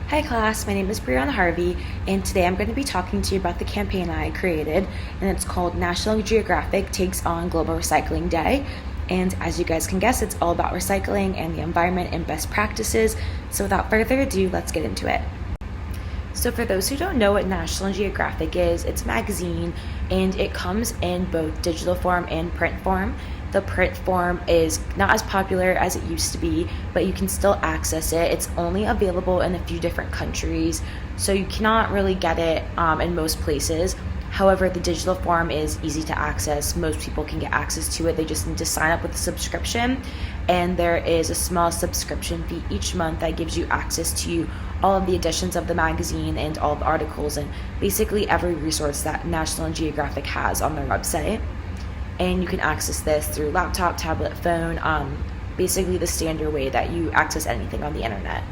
Hi class, my name is Brianna Harvey, and today I'm going to be talking to you about the campaign I created, and it's called National Geographic Takes on Global Recycling Day. And as you guys can guess, it's all about recycling and the environment and best practices. So without further ado, let's get into it. So for those who don't know what National Geographic is, it's a magazine and it comes in both digital form and print form. The print form is not as popular as it used to be, but you can still access it. It's only available in a few different countries, so you cannot really get it in most places. However, the digital form is easy to access. Most people can get access to it. They just need to sign up with a subscription, and there is a small subscription fee each month that gives you access to all of the editions of the magazine and all of the articles and basically every resource that National Geographic has on their website. And you can access this through laptop, tablet, phone, basically the standard way that you access anything on the internet.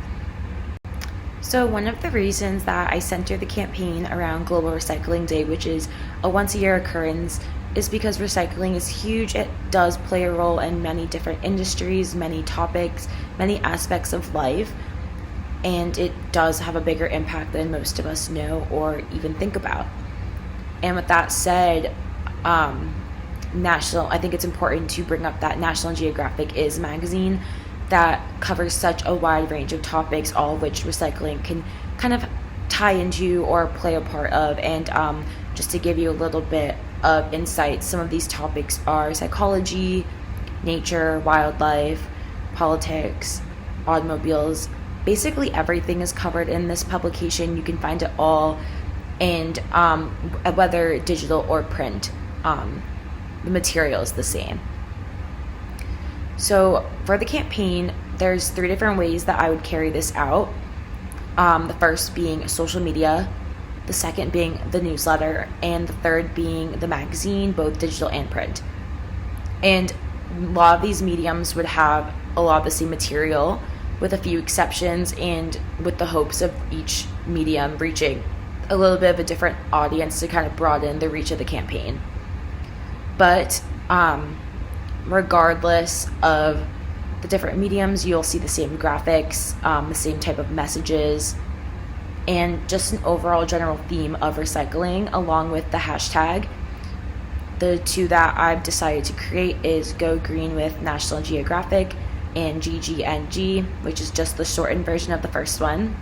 So one of the reasons that I center the campaign around Global Recycling Day, which is a once-a-year occurrence, is because recycling is huge. It does play a role in many different industries, many topics, many aspects of life, and it does have a bigger impact than most of us know or even think about. And with that said, I think it's important to bring up that National Geographic is a magazine that covers such a wide range of topics, all of which recycling can kind of tie into or play a part of. And just to give you a little bit of insight, some of these topics are psychology, nature, wildlife, politics, automobiles. Basically everything is covered in this publication. You can find it all, and whether digital or print, the material is the same. So for the campaign, there's 3 different ways that I would carry this out. The first being social media, the second being the newsletter, and the third being the magazine, both digital and print. And a lot of these mediums would have a lot of the same material with a few exceptions, and with the hopes of each medium reaching a little bit of a different audience to kind of broaden the reach of the campaign. But regardless of the different mediums, you'll see the same graphics, the same type of messages, and just an overall general theme of recycling, along with the hashtag. The 2 that I've decided to create is Go Green with National Geographic and GGNG, which is just the shortened version of the first one.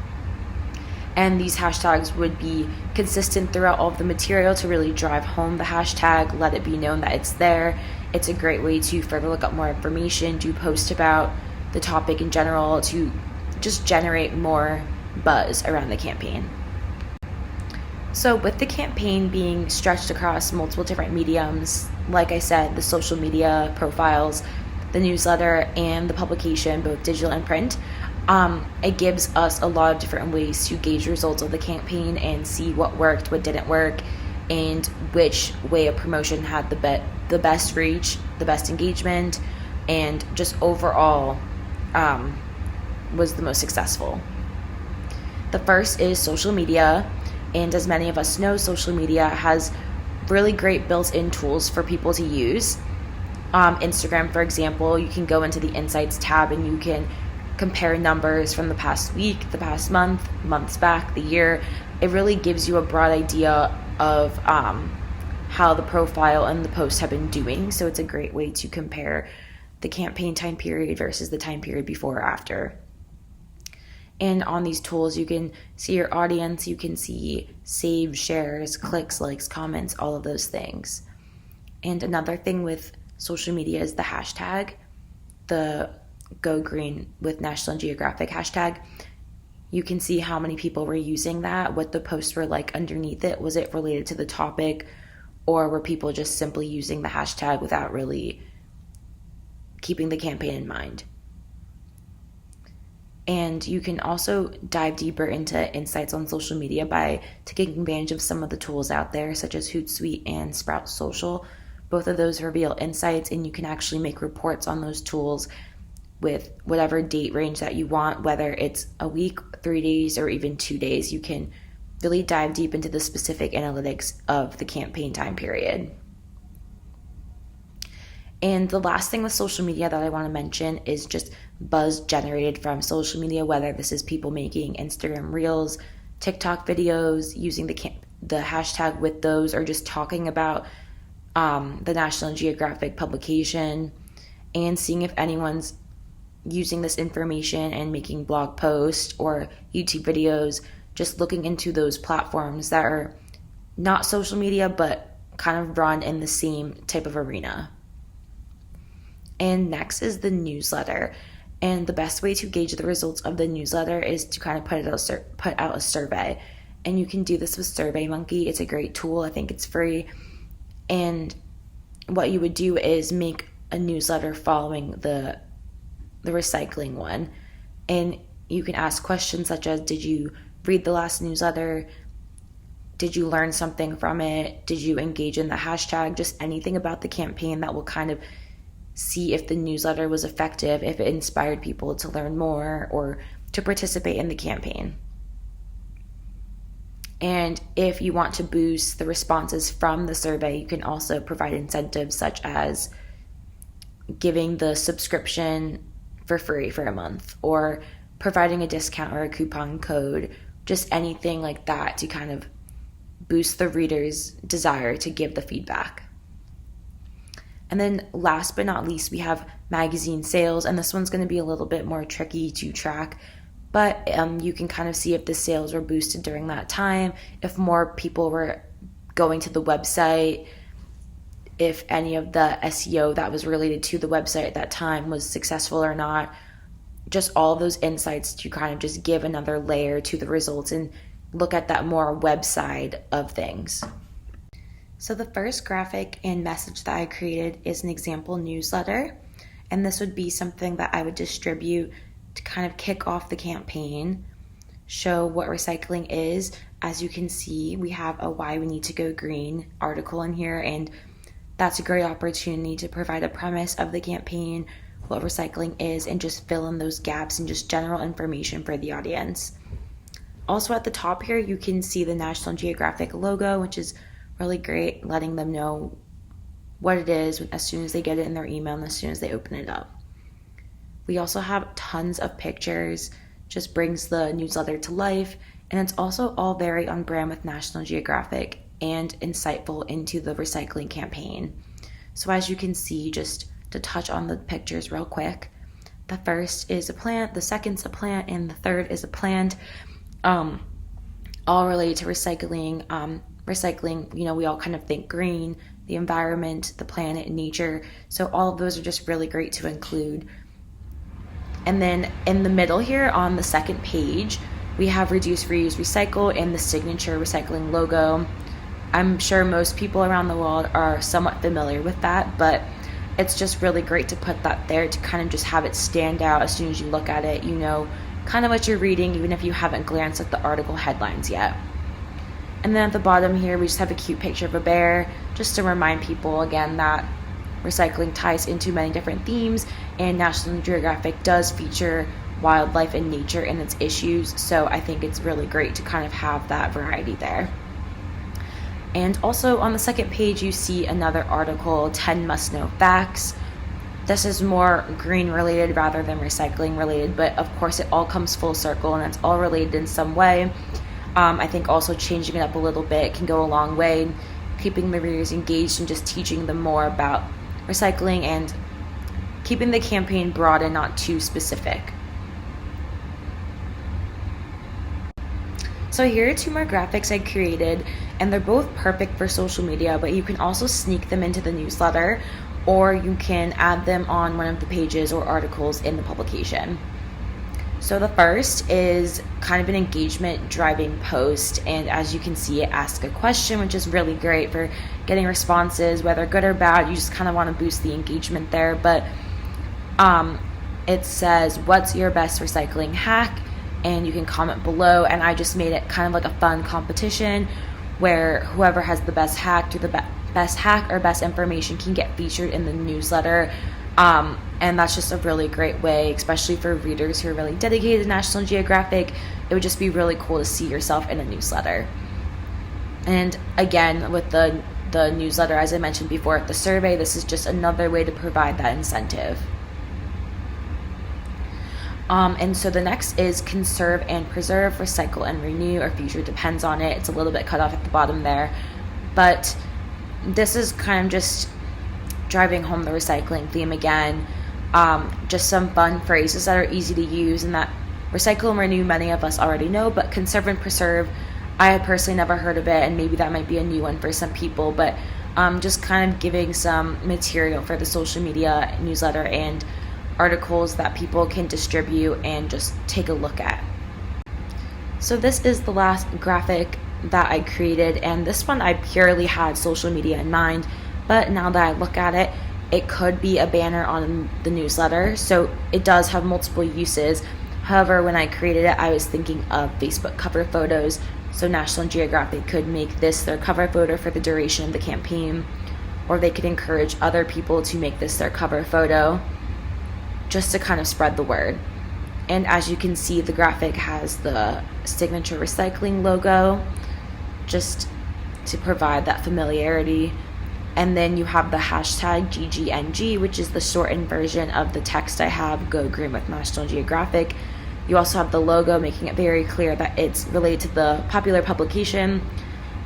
And these hashtags would be consistent throughout all of the material to really drive home the hashtag, let it be known that it's there. It's a great way to further look up more information, to post about the topic in general, to just generate more buzz around the campaign. So with the campaign being stretched across multiple different mediums, like I said, the social media profiles, the newsletter, and the publication, both digital and print, it gives us a lot of different ways to gauge results of the campaign and see what worked, what didn't work, and which way of promotion had the best reach, the best engagement, and just overall was the most successful. The first is social media, and as many of us know, social media has really great built-in tools for people to use. Instagram, for example, you can go into the Insights tab and you can compare numbers from the past week, the past month, months back, the year. It really gives you a broad idea of how the profile and the posts have been doing. So it's a great way to compare the campaign time period versus the time period before or after. And on these tools, you can see your audience, you can see saves, shares, clicks, likes, comments, all of those things. And another thing with social media is the hashtag, the Go Green with National Geographic hashtag. You can see how many people were using that, what the posts were like underneath it. Was it related to the topic, or were people just simply using the hashtag without really keeping the campaign in mind? And you can also dive deeper into insights on social media by taking advantage of some of the tools out there, such as Hootsuite and Sprout Social. Both of those reveal insights, and you can actually make reports on those tools with whatever date range that you want, whether it's a week, 3 days, or even 2 days. You can really dive deep into the specific analytics of the campaign time period. And the last thing with social media that I want to mention is just buzz generated from social media, whether this is people making Instagram Reels, TikTok videos, using the hashtag with those, or just talking about the National Geographic publication, and seeing if anyone's using this information and making blog posts or YouTube videos, just looking into those platforms that are not social media but kind of run in the same type of arena. And next is the newsletter. And the best way to gauge the results of the newsletter is to kind of put out a survey. And you can do this with SurveyMonkey. It's a great tool. I think it's free. And what you would do is make a newsletter following the recycling one. And you can ask questions such as, did you read the last newsletter? Did you learn something from it? Did you engage in the hashtag? Just anything about the campaign that will kind of see if the newsletter was effective, if it inspired people to learn more or to participate in the campaign. And if you want to boost the responses from the survey, you can also provide incentives such as giving the subscription for free for a month, or providing a discount or a coupon code, just anything like that to kind of boost the reader's desire to give the feedback. And then last but not least, we have magazine sales, and this one's going to be a little bit more tricky to track, but you can kind of see if the sales were boosted during that time, if more people were going to the website, if any of the SEO that was related to the website at that time was successful or not. Just all of those insights to kind of just give another layer to the results and look at that more web side of things. So the first graphic and message that I created is an example newsletter, and this would be something that I would distribute to kind of kick off the campaign, show what recycling is. As you can see, we have a Why We Need to Go Green article in here, and that's a great opportunity to provide a premise of the campaign, what recycling is, and just fill in those gaps and just general information for the audience. Also at the top here, you can see the National Geographic logo, which is really great, letting them know what it is as soon as they get it in their email and as soon as they open it up. We also have tons of pictures, just brings the newsletter to life, and it's also all very on brand with National Geographic and insightful into the recycling campaign. So as you can see, just to touch on the pictures real quick, the first is a plant, the second's a plant, and the third is a plant, all related to recycling. Recycling, we all kind of think green, the environment, the planet, and nature. So all of those are just really great to include. And then in the middle here on the second page, we have reduce, reuse, recycle and the signature recycling logo. I'm sure most people around the world are somewhat familiar with that, but it's just really great to put that there to kind of just have it stand out. As soon as you look at it, you know kind of what you're reading, even if you haven't glanced at the article headlines yet. And then at the bottom here, we just have a cute picture of a bear, just to remind people again that recycling ties into many different themes, and National Geographic does feature wildlife and nature in its issues, so I think it's really great to kind of have that variety there. And also on the second page, you see another article, 10 must-know facts. This is more green related rather than recycling related, but of course it all comes full circle and it's all related in some way. I think also changing it up a little bit can go a long way, keeping the readers engaged and just teaching them more about recycling and keeping the campaign broad and not too specific. So here are two more graphics I created, and they're both perfect for social media, but you can also sneak them into the newsletter, or you can add them on one of the pages or articles in the publication. So the first is kind of an engagement driving post, and as you can see, it asks a question, which is really great for getting responses, whether good or bad. You just kind of want to boost the engagement there, but it says, what's your best recycling hack? And you can comment below, and I just made it kind of like a fun competition where whoever has the best hack or the best hack or best information can get featured in the newsletter. And that's just a really great way, especially for readers who are really dedicated to National Geographic. It would just be really cool to see yourself in a newsletter. And again, with the newsletter, as I mentioned before, the survey, this is just another way to provide that incentive. And so the next is conserve and preserve, recycle and renew, or future depends on it. It's a little bit cut off at the bottom there. But this is kind of just driving home the recycling theme again. Just some fun phrases that are easy to use, and that recycle and renew many of us already know, but conserve and preserve, I had personally never heard of it, and maybe that might be a new one for some people, but just kind of giving some material for the social media newsletter and articles that people can distribute and just take a look at. So this is the last graphic that I created, and this one I purely had social media in mind, but now that I look at it, it could be a banner on the newsletter, so it does have multiple uses. However, when I created it, I was thinking of Facebook cover photos, so National Geographic could make this their cover photo for the duration of the campaign, or they could encourage other people to make this their cover photo, just to kind of spread the word. And as you can see, the graphic has the Signature Recycling logo, just to provide that familiarity. And then you have the hashtag GGNG, which is the shortened version of the text I have, Go Green with National Geographic. You also have the logo, making it very clear that it's related to the popular publication.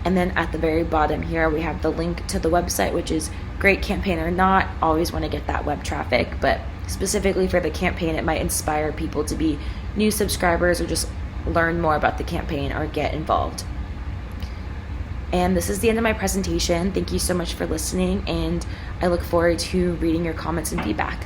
And then at the very bottom here, we have the link to the website, which is great campaign or not. Always want to get that web traffic, but specifically for the campaign, it might inspire people to be new subscribers or just learn more about the campaign or get involved. And this is the end of my presentation. Thank you so much for listening, and I look forward to reading your comments and feedback.